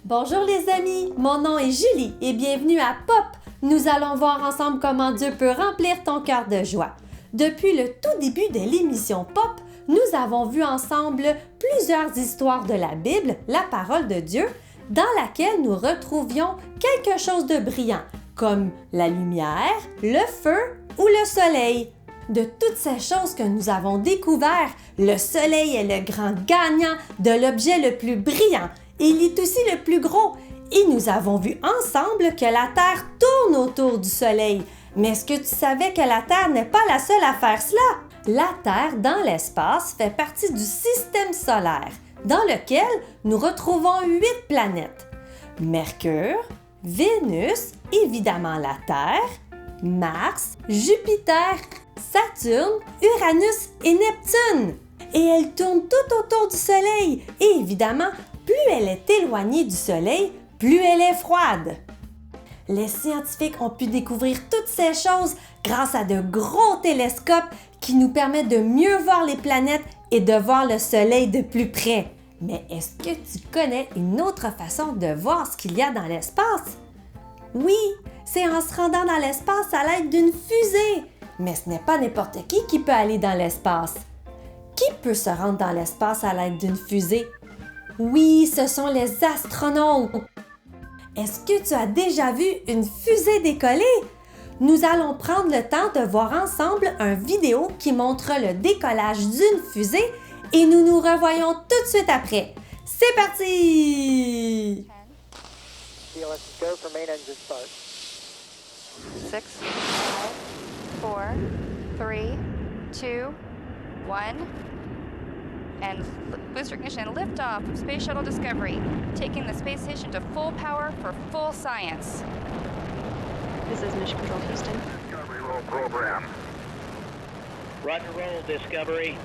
Bonjour les amis, mon nom est Julie et bienvenue à Pop. Nous allons voir ensemble comment Dieu peut remplir ton cœur de joie. Depuis le tout début de l'émission Pop, nous avons vu ensemble plusieurs histoires de la Bible, la parole de Dieu, dans laquelle nous retrouvions quelque chose de brillant, comme la lumière, le feu ou le soleil. De toutes ces choses que nous avons découvertes, le soleil est le grand gagnant de l'objet le plus brillant. Il est aussi le plus gros. Et nous avons vu ensemble que la Terre tourne autour du Soleil. Mais est-ce que tu savais que la Terre n'est pas la seule à faire cela? La Terre, dans l'espace, fait partie du système solaire, dans lequel nous retrouvons 8 planètes. Mercure, Vénus, évidemment la Terre, Mars, Jupiter, Saturne, Uranus et Neptune. Et elles tournent tout autour du Soleil. Et évidemment, plus elle est éloignée du Soleil, plus elle est froide. Les scientifiques ont pu découvrir toutes ces choses grâce à de gros télescopes qui nous permettent de mieux voir les planètes et de voir le Soleil de plus près. Mais est-ce que tu connais une autre façon de voir ce qu'il y a dans l'espace? Oui, c'est en se rendant dans l'espace à l'aide d'une fusée. Mais ce n'est pas n'importe qui peut aller dans l'espace. Qui peut se rendre dans l'espace à l'aide d'une fusée? Oui, ce sont les astronautes. Est-ce que tu as déjà vu une fusée décoller? Nous allons prendre le temps de voir ensemble une vidéo qui montre le décollage d'une fusée et nous nous revoyons tout de suite après. C'est parti! 6, 5, 4, 3, 2, 1. And booster ignition liftoff of Space Shuttle Discovery, taking the space station to full power for full science. This is Mission Control Houston. Discovery roll program. Roger roll, Discovery.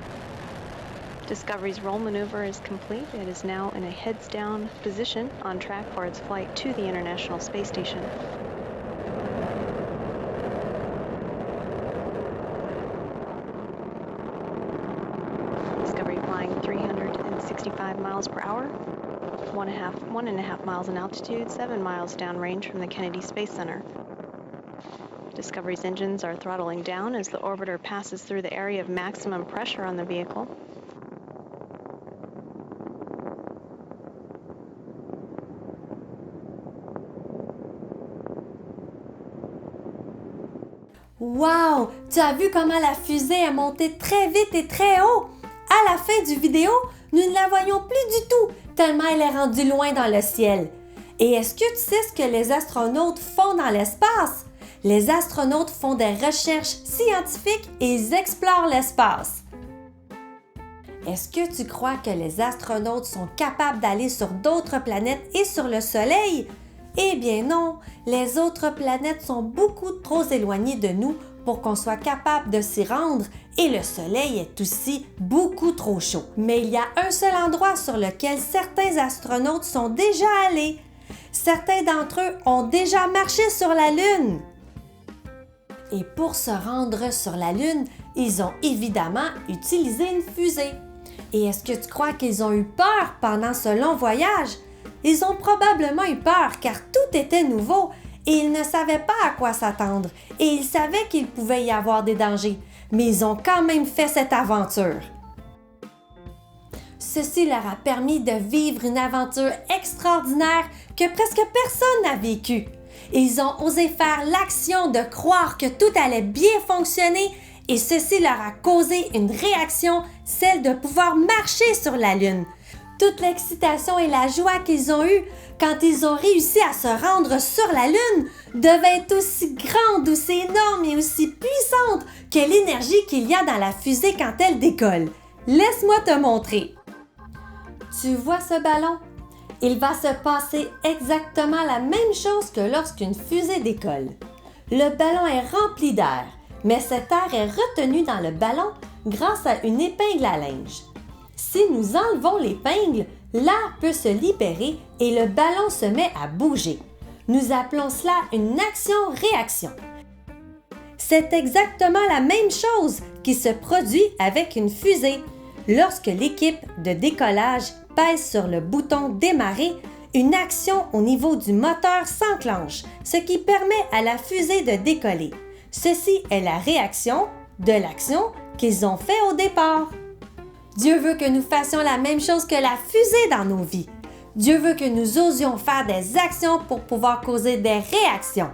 Discovery's roll maneuver is complete. It is now in a heads-down position on track for its flight to the International Space Station. Discovery flying 365 miles per hour, 1.5 miles in altitude, 7 miles downrange from the Kennedy Space Center. Discovery's engines are throttling down as the orbiter passes through the area of maximum pressure on the vehicle. Wow! Tu as vu comment la fusée est montée très vite et très haut? À la fin du vidéo, nous ne la voyons plus du tout, tellement elle est rendue loin dans le ciel. Et est-ce que tu sais ce que les astronautes font dans l'espace? Les astronautes font des recherches scientifiques et ils explorent l'espace. Est-ce que tu crois que les astronautes sont capables d'aller sur d'autres planètes et sur le Soleil? Eh bien non, les autres planètes sont beaucoup trop éloignées de nous pour qu'on soit capable de s'y rendre et le Soleil est aussi beaucoup trop chaud. Mais il y a un seul endroit sur lequel certains astronautes sont déjà allés. Certains d'entre eux ont déjà marché sur la Lune. Et pour se rendre sur la Lune, ils ont évidemment utilisé une fusée. Et est-ce que tu crois qu'ils ont eu peur pendant ce long voyage? Ils ont probablement eu peur car tout était nouveau et ils ne savaient pas à quoi s'attendre et ils savaient qu'il pouvait y avoir des dangers, mais ils ont quand même fait cette aventure. Ceci leur a permis de vivre une aventure extraordinaire que presque personne n'a vécue. Ils ont osé faire l'action de croire que tout allait bien fonctionner et ceci leur a causé une réaction, celle de pouvoir marcher sur la Lune. Toute l'excitation et la joie qu'ils ont eue quand ils ont réussi à se rendre sur la Lune devait être aussi grande, aussi énorme et aussi puissante que l'énergie qu'il y a dans la fusée quand elle décolle. Laisse-moi te montrer. Tu vois ce ballon? Il va se passer exactement la même chose que lorsqu'une fusée décolle. Le ballon est rempli d'air, mais cet air est retenu dans le ballon grâce à une épingle à linge. Si nous enlevons l'épingle, l'air peut se libérer et le ballon se met à bouger. Nous appelons cela une action-réaction. C'est exactement la même chose qui se produit avec une fusée. Lorsque l'équipe de décollage pèse sur le bouton « Démarrer », une action au niveau du moteur s'enclenche, ce qui permet à la fusée de décoller. Ceci est la réaction de l'action qu'ils ont fait au départ. Dieu veut que nous fassions la même chose que la fusée dans nos vies. Dieu veut que nous osions faire des actions pour pouvoir causer des réactions.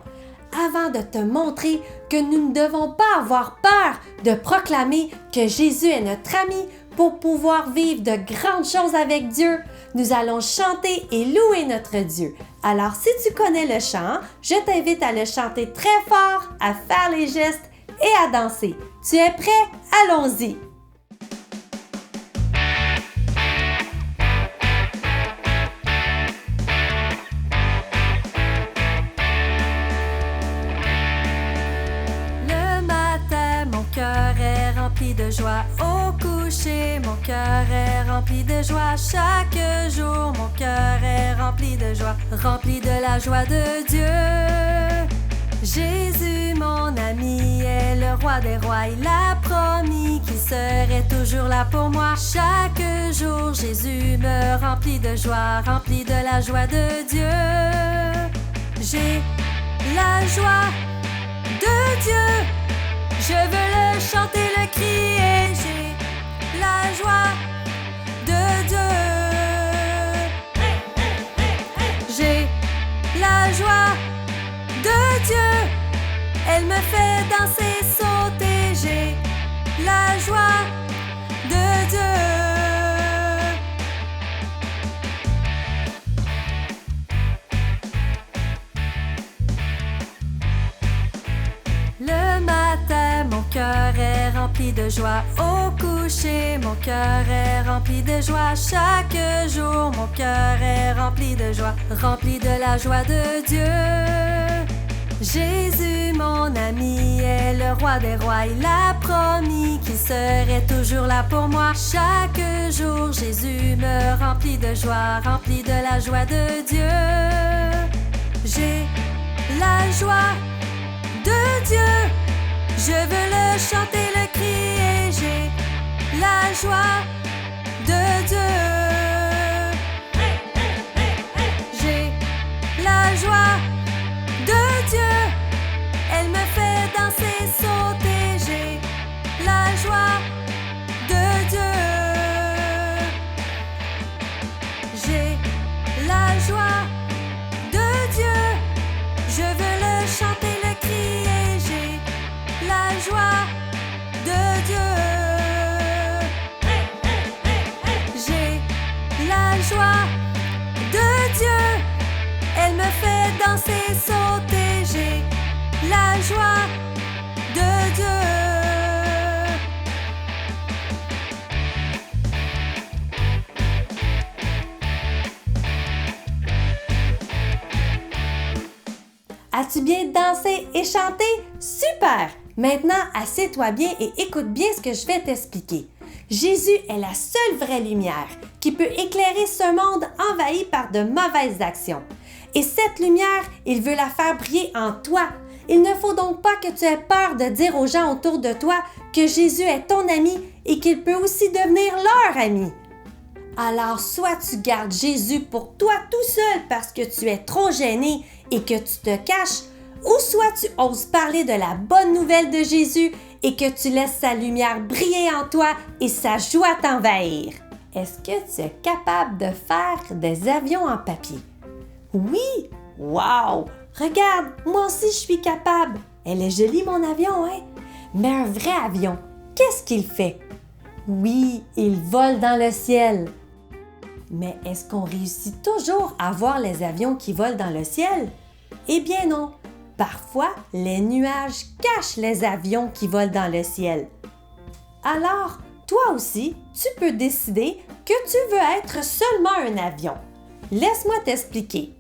Avant de te montrer que nous ne devons pas avoir peur de proclamer que Jésus est notre ami pour pouvoir vivre de grandes choses avec Dieu, nous allons chanter et louer notre Dieu. Alors, si tu connais le chant, je t'invite à le chanter très fort, à faire les gestes et à danser. Tu es prêt? Allons-y! De joie au coucher, mon cœur est rempli de joie. Chaque jour, mon cœur est rempli de joie, rempli de la joie de Dieu. Jésus, mon ami, est le roi des rois. Il a promis qu'il serait toujours là pour moi. Chaque jour, Jésus me remplit de joie, rempli de la joie de Dieu. J'ai la joie de Dieu. Je veux le chanter, le crier, j'ai la joie de Dieu. J'ai la joie de Dieu, elle me fait danser, sauter, j'ai la joie de Dieu. Le matin, mon cœur est rempli de joie. Au coucher, mon cœur est rempli de joie. Chaque jour, mon cœur est rempli de joie, rempli de la joie de Dieu. Jésus, mon ami, est le roi des rois. Il a promis qu'il serait toujours là pour moi. Chaque jour, Jésus me remplit de joie, rempli de la joie de Dieu. J'ai la joie de Dieu, je veux le chanter, le crier, j'ai la joie de Dieu. J'ai la joie de Dieu, elle me fait danser, sauter, j'ai la joie de Dieu. J'ai la joie de Dieu, je veux le chanter, le crier, j'ai la joie de Dieu. J'ai la joie de Dieu, elle me fait danser, sauter, j'ai la joie de Dieu. As-tu bien dansé et chanté? Super! Maintenant, assieds-toi bien et écoute bien ce que je vais t'expliquer. Jésus est la seule vraie lumière qui peut éclairer ce monde envahi par de mauvaises actions. Et cette lumière, il veut la faire briller en toi. Il ne faut donc pas que tu aies peur de dire aux gens autour de toi que Jésus est ton ami et qu'il peut aussi devenir leur ami. Alors, soit tu gardes Jésus pour toi tout seul parce que tu es trop gêné et que tu te caches, ou soit tu oses parler de la bonne nouvelle de Jésus et que tu laisses sa lumière briller en toi et sa joie t'envahir. Est-ce que tu es capable de faire des avions en papier? Oui! Wow! Regarde, moi aussi je suis capable. Elle est jolie mon avion, hein? Mais un vrai avion, qu'est-ce qu'il fait? Oui, il vole dans le ciel. Mais est-ce qu'on réussit toujours à voir les avions qui volent dans le ciel? Eh bien non! Parfois, les nuages cachent les avions qui volent dans le ciel. Alors, toi aussi, tu peux décider que tu veux être seulement un avion. Laisse-moi t'expliquer.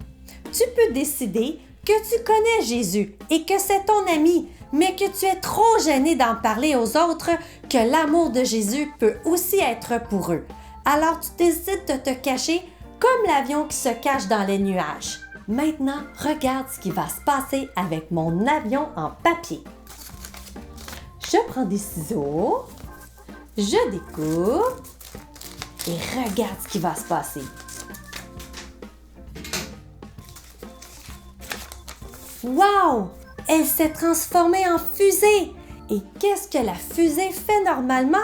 Tu peux décider que tu connais Jésus et que c'est ton ami, mais que tu es trop gêné d'en parler aux autres, que l'amour de Jésus peut aussi être pour eux. Alors tu décides de te cacher comme l'avion qui se cache dans les nuages. Maintenant, regarde ce qui va se passer avec mon avion en papier. Je prends des ciseaux, je découpe et regarde ce qui va se passer. Wow! Elle s'est transformée en fusée! Et qu'est-ce que la fusée fait normalement?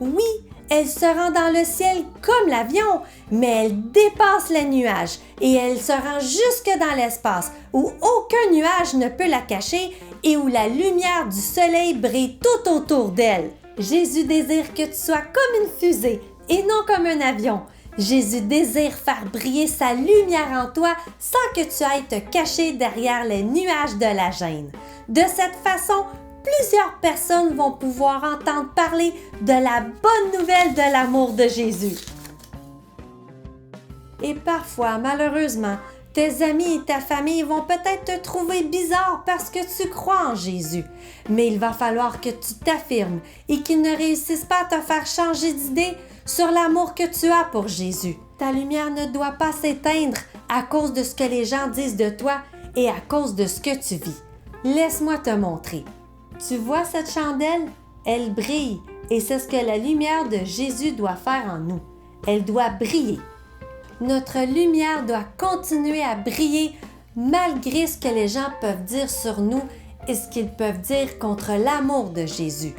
Oui, elle se rend dans le ciel comme l'avion, mais elle dépasse les nuages et elle se rend jusque dans l'espace où aucun nuage ne peut la cacher et où la lumière du soleil brille tout autour d'elle. Jésus désire que tu sois comme une fusée et non comme un avion. Jésus désire faire briller sa lumière en toi sans que tu ailles te cacher derrière les nuages de la gêne. De cette façon, plusieurs personnes vont pouvoir entendre parler de la bonne nouvelle de l'amour de Jésus. Et parfois, malheureusement, tes amis et ta famille vont peut-être te trouver bizarre parce que tu crois en Jésus. Mais il va falloir que tu t'affirmes et qu'ils ne réussissent pas à te faire changer d'idée sur l'amour que tu as pour Jésus. Ta lumière ne doit pas s'éteindre à cause de ce que les gens disent de toi et à cause de ce que tu vis. Laisse-moi te montrer. Tu vois cette chandelle? Elle brille et c'est ce que la lumière de Jésus doit faire en nous. Elle doit briller. Notre lumière doit continuer à briller malgré ce que les gens peuvent dire sur nous et ce qu'ils peuvent dire contre l'amour de Jésus.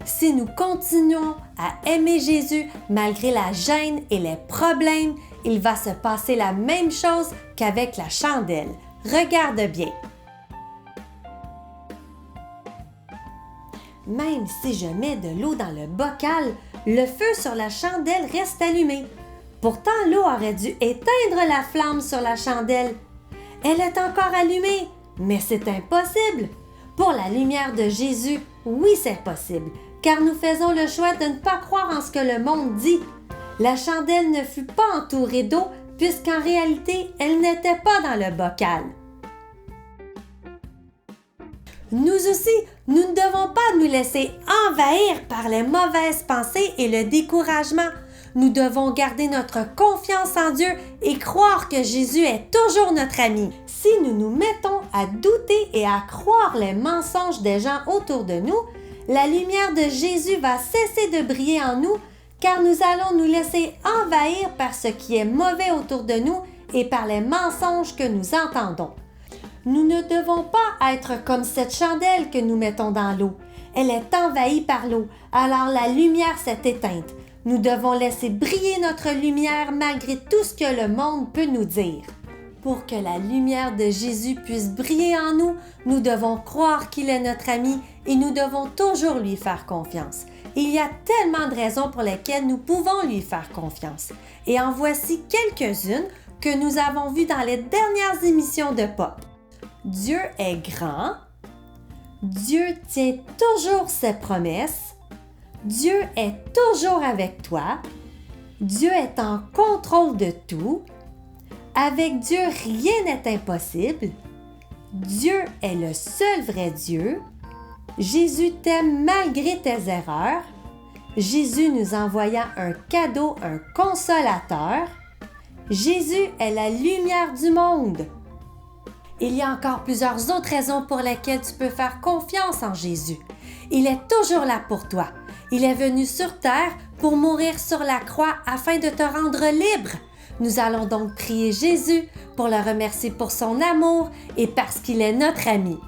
Si nous continuons à aimer Jésus malgré la gêne et les problèmes, il va se passer la même chose qu'avec la chandelle. Regarde bien. Même si je mets de l'eau dans le bocal, le feu sur la chandelle reste allumé. Pourtant, l'eau aurait dû éteindre la flamme sur la chandelle. Elle est encore allumée, mais c'est impossible. Pour la lumière de Jésus, oui, c'est possible, car nous faisons le choix de ne pas croire en ce que le monde dit. La chandelle ne fut pas entourée d'eau, puisqu'en réalité, elle n'était pas dans le bocal. Nous aussi, nous ne devons pas nous laisser envahir par les mauvaises pensées et le découragement. Nous devons garder notre confiance en Dieu et croire que Jésus est toujours notre ami. Si nous nous mettons à douter et à croire les mensonges des gens autour de nous, la lumière de Jésus va cesser de briller en nous car nous allons nous laisser envahir par ce qui est mauvais autour de nous et par les mensonges que nous entendons. Nous ne devons pas être comme cette chandelle que nous mettons dans l'eau. Elle est envahie par l'eau, alors la lumière s'est éteinte. Nous devons laisser briller notre lumière malgré tout ce que le monde peut nous dire. Pour que la lumière de Jésus puisse briller en nous, nous devons croire qu'il est notre ami et nous devons toujours lui faire confiance. Il y a tellement de raisons pour lesquelles nous pouvons lui faire confiance. Et en voici quelques-unes que nous avons vues dans les dernières émissions de Pop. Dieu est grand. Dieu tient toujours ses promesses. Dieu est toujours avec toi. Dieu est en contrôle de tout. Avec Dieu, rien n'est impossible. Dieu est le seul vrai Dieu. Jésus t'aime malgré tes erreurs. Jésus nous envoya un cadeau, un consolateur. Jésus est la lumière du monde. Il y a encore plusieurs autres raisons pour lesquelles tu peux faire confiance en Jésus. Il est toujours là pour toi. Il est venu sur terre pour mourir sur la croix afin de te rendre libre. Nous allons donc prier Jésus pour le remercier pour son amour et parce qu'il est notre ami.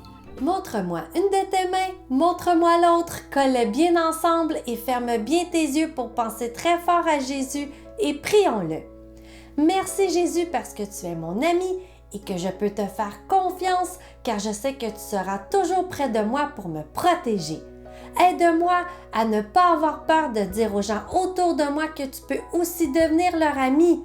Montre-moi une de tes mains, montre-moi l'autre, colle-les bien ensemble et ferme bien tes yeux pour penser très fort à Jésus et prions-le. Merci Jésus parce que tu es mon ami et que je peux te faire confiance car je sais que tu seras toujours près de moi pour me protéger. Aide-moi à ne pas avoir peur de dire aux gens autour de moi que tu peux aussi devenir leur ami.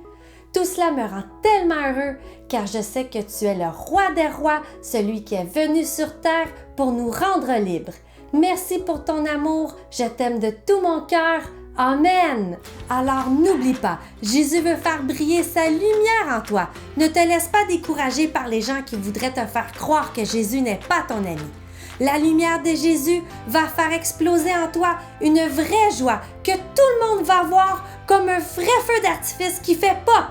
Tout cela me rend tellement heureux car je sais que tu es le roi des rois, celui qui est venu sur terre pour nous rendre libres. Merci pour ton amour, je t'aime de tout mon cœur. Amen! Alors n'oublie pas, Jésus veut faire briller sa lumière en toi. Ne te laisse pas décourager par les gens qui voudraient te faire croire que Jésus n'est pas ton ami. La lumière de Jésus va faire exploser en toi une vraie joie que tout le monde va voir comme un vrai feu d'artifice qui fait pop.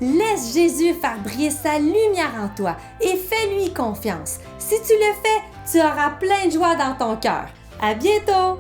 Laisse Jésus faire briller sa lumière en toi et fais-lui confiance. Si tu le fais, tu auras plein de joie dans ton cœur. À bientôt!